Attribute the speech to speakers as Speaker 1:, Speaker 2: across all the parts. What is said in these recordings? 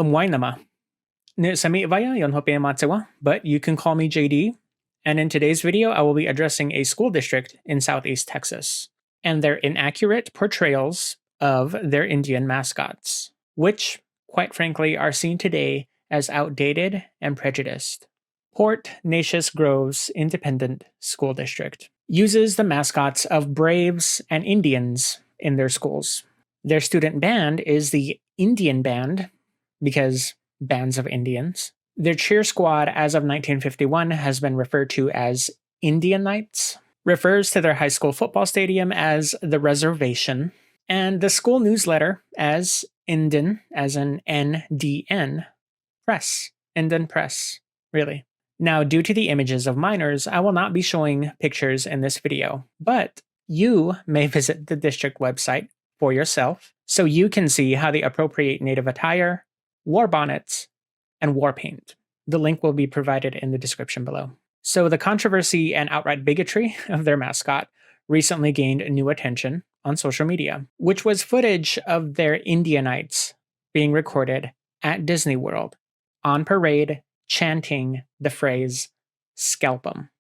Speaker 1: Umwainama. Sami Ivaya Yonhope Matsewa, but you can call me JD. And in today's video, I will be addressing a school district in Southeast Texas and their inaccurate portrayals of their Indian mascots, which, quite frankly, are seen today as outdated and prejudiced. Port-Neches Groves Independent School District uses the mascots of Braves and Indians in their schools. Their student band is the Indian Band, because bands of Indians. Their cheer squad as of 1951 has been referred to as Indian Knights, refers to their high school football stadium as the Reservation, and the school newsletter as Indian, as in NDN, Press. Indian Press, really. Now, due to the images of minors, I will not be showing pictures in this video, but you may visit the district website for yourself so you can see how they appropriate native attire, war bonnets, and war paint. The link will be provided in the description below. So the controversy and outright bigotry of their mascot recently gained new attention on social media, which was footage of their Indianites being recorded at Disney World on parade chanting the phrase, "Scalp 'em."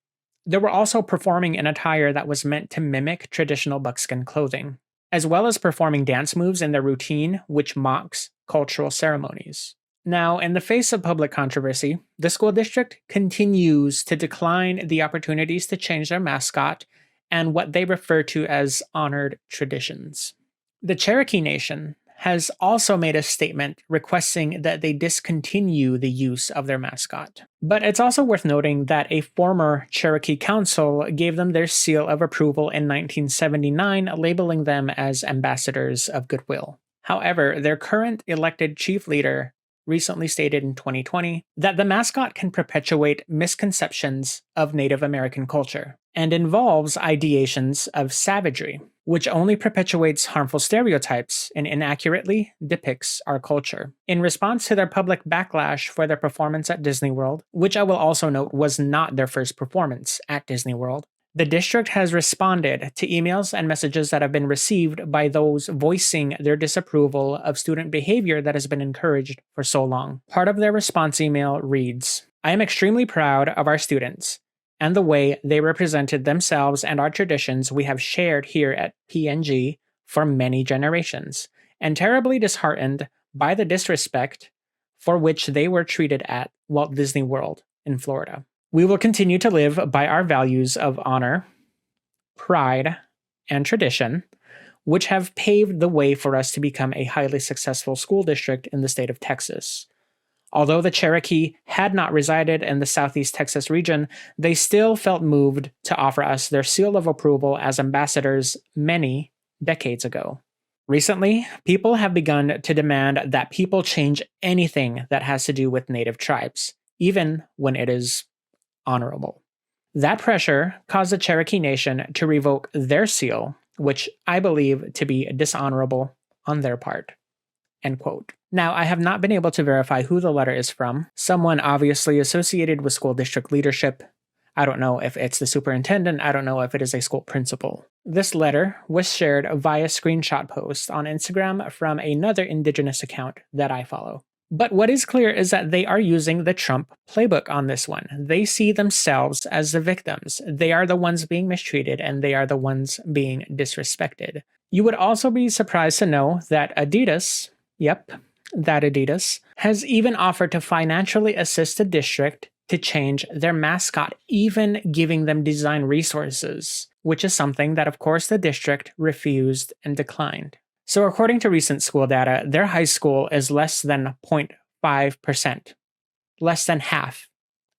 Speaker 1: They were also performing in attire that was meant to mimic traditional buckskin clothing, as well as performing dance moves in their routine, which mocks cultural ceremonies. Now, in the face of public controversy, the school district continues to decline the opportunities to change their mascot and what they refer to as honored traditions. The Cherokee Nation has also made a statement requesting that they discontinue the use of their mascot. But it's also worth noting that a former Cherokee council gave them their seal of approval in 1979, labeling them as ambassadors of goodwill. However, their current elected chief leader recently stated in 2020 that the mascot can perpetuate misconceptions of Native American culture and involves ideations of savagery, which only perpetuates harmful stereotypes and inaccurately depicts our culture. In response to their public backlash for their performance at Disney World, which I will also note was not their first performance at Disney World, the district has responded to emails and messages that have been received by those voicing their disapproval of student behavior that has been encouraged for so long. Part of their response email reads, "I am extremely proud of our students and the way they represented themselves and our traditions we have shared here at PNG for many generations, and terribly disheartened by the disrespect for which they were treated at Walt Disney World in Florida. We will continue to live by our values of honor, pride, and tradition, which have paved the way for us to become a highly successful school district in the state of Texas. Although the Cherokee had not resided in the Southeast Texas region, they still felt moved to offer us their seal of approval as ambassadors many decades ago. Recently, people have begun to demand that people change anything that has to do with Native tribes, even when it is honorable. That pressure caused the Cherokee Nation to revoke their seal, which I believe to be dishonorable on their part." End quote. Now, I have not been able to verify who the letter is from. Someone obviously associated with school district leadership. I don't know if it's the superintendent. I don't know if it is a school principal. This letter was shared via screenshot post on Instagram from another Indigenous account that I follow. But what is clear is that they are using the Trump playbook on this one. They see themselves as the victims. They are the ones being mistreated, and they are the ones being disrespected. You would also be surprised to know that Adidas, yep, that Adidas, has even offered to financially assist the district to change their mascot, even giving them design resources, which is something that, of course, the district refused and declined. So according to recent school data, their high school is less than 0.5%, less than half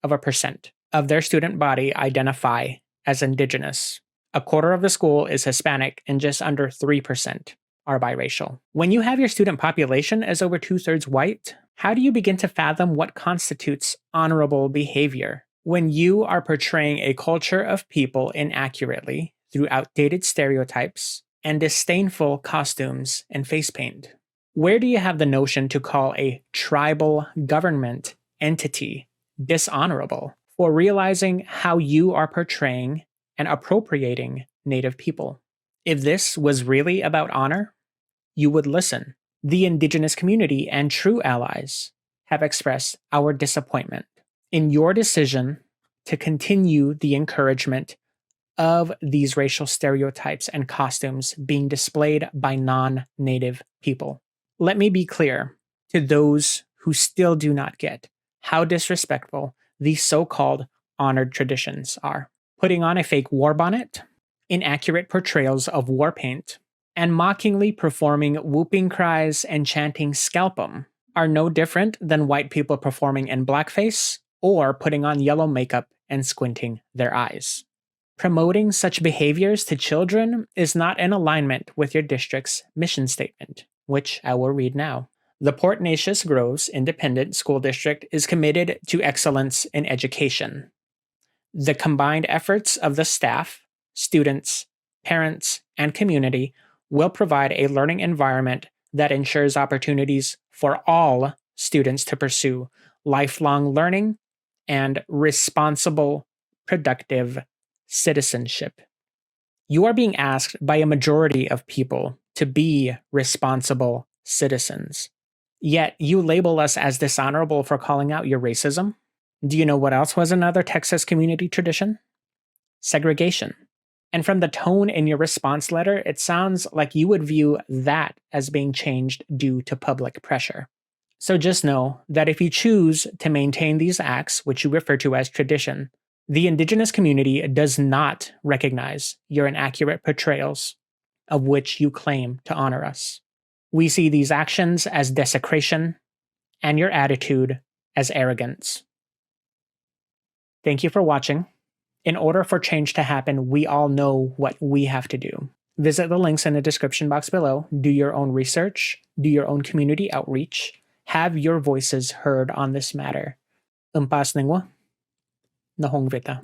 Speaker 1: of a percent of their student body identify as Indigenous. A quarter of the school is Hispanic and just under 3% are biracial. When you have your student population as over 2/3 white, how do you begin to fathom what constitutes honorable behavior when you are portraying a culture of people inaccurately through outdated stereotypes and disdainful costumes and face paint? Where do you have the notion to call a tribal government entity dishonorable for realizing how you are portraying and appropriating Native people? If this was really about honor, you would listen. The Indigenous community and true allies have expressed our disappointment in your decision to continue the encouragement of these racial stereotypes and costumes being displayed by non native people. Let me be clear to those who still do not get how disrespectful these so called honored traditions are. Putting on a fake war bonnet, inaccurate portrayals of war paint, and mockingly performing whooping cries and chanting scalp 'em are no different than white people performing in blackface or putting on yellow makeup and squinting their eyes. Promoting such behaviors to children is not in alignment with your district's mission statement, which I will read now. The Port-Neches Groves Independent School District is committed to excellence in education. The combined efforts of the staff, students, parents, and community will provide a learning environment that ensures opportunities for all students to pursue lifelong learning and responsible, productive citizenship. You are being asked by a majority of people to be responsible citizens. Yet you label us as dishonorable for calling out your racism. Do you know what else was another Texas community tradition? Segregation. And from the tone in your response letter, it sounds like you would view that as being changed due to public pressure. So just know that if you choose to maintain these acts, which you refer to as tradition, the Indigenous community does not recognize your inaccurate portrayals of which you claim to honor us. We see these actions as desecration and your attitude as arrogance. Thank you for watching. In order for change to happen, we all know what we have to do. Visit the links in the description box below, do your own research, do your own community outreach, have your voices heard on this matter. Umpas ningwa, nahong vita.